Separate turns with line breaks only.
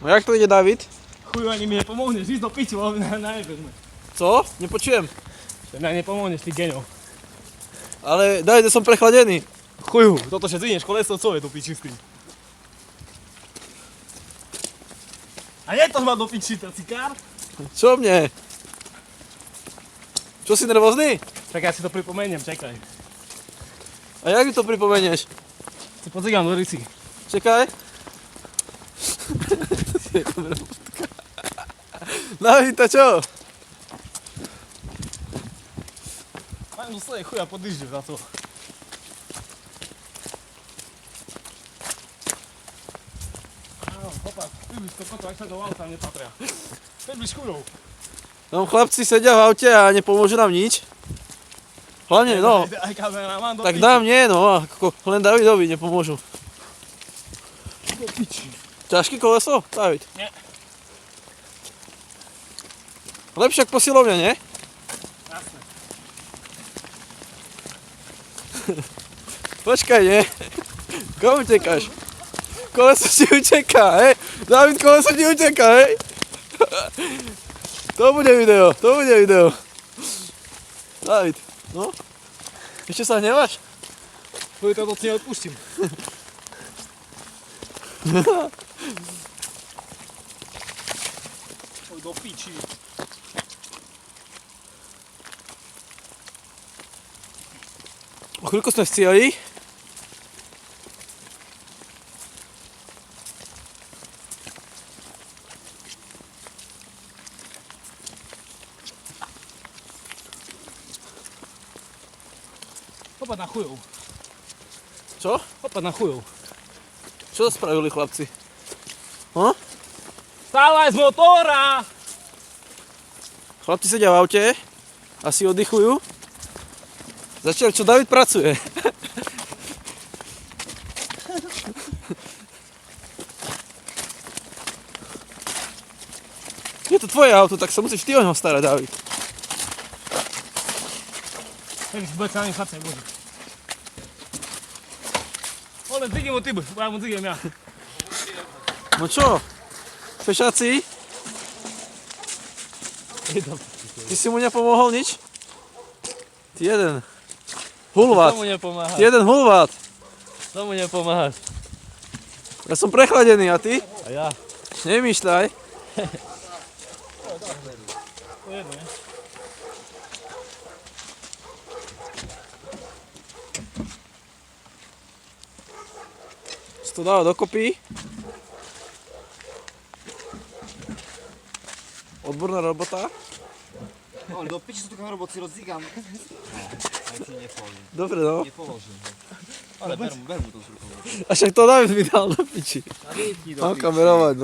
No jak to ide, David?
Chuju, ani mi nepomohneš, ísť do piči, lebo najebezme.
Co? Nepočujem.
Že mňa nepomohneš, ty geňo.
Ale David, som prechladený.
Chuju, toto še zvinieš koleso, co je do piči s tým? A nie to ma do piči, ten cikár?
Čo mne? Čo si nervózny?
Tak ja si to pripomeniem, čakaj.
A jak mi to pripomenieš?
Si podzigám do rysy.
Čakaj. David, to čo?
Mám zo svoje chuja podýždeš za to. Áno, hopa, približ to koto, ak sa do auta nepatria. Približ chujou.
Tam chlapci sedia v aute a nepomôžu nám nič. Hlavne, no.
Aj kameraman do
Tak
piči.
nám nie, no. Len Davidovi nepomôžu.
Do piči.
Ťažké koleso, David?
Nie.
Lepšie ako posilovňa, nie?
Jasné.
Počkaj, nie? Komu utekáš? Koleso ti uteká, hej? David, koleso ti uteká, hej? To bude video, to bude video. David, no? Ešte sa hneváš?
Chuj, toto si neodpustím. Chuj, do piči.
O chvíľku sme v cieli.
Hopať na chujov.
Čo?
Hopať na chujov.
Čo spravili chlapci? No?
Stávaj z motora!
Chlapci sedia v aute, asi oddychujú. Zatiaľ čo David pracuje. Je to tvoje auto, tak sa musíš ty o ňo starať, David.
Keby si bude sa na ním chlapce bože. Ole, dzigiem od tybu, ja mu dzigiem ja.
No čo? Fešáci? Ty si mu nepomohol nič? Ty jeden. Hulvát.
Tomu nepomáhaš.
Ty jeden hulvát.
Tomu nepomáhaš.
Ja som prechladený, a ty?
A ja.
Nemýšľaj.
To je jedno, ne?
Si to dáva dokopy. Odborná robota.
Ale do piči sú tu kamerou, bo si rozdígam. Aj si nepoložím.
Dobre, no.
Nepoložím. Ale ber mu to z rukou.
A však to David mi dal do piči. Mám kamerovať, no.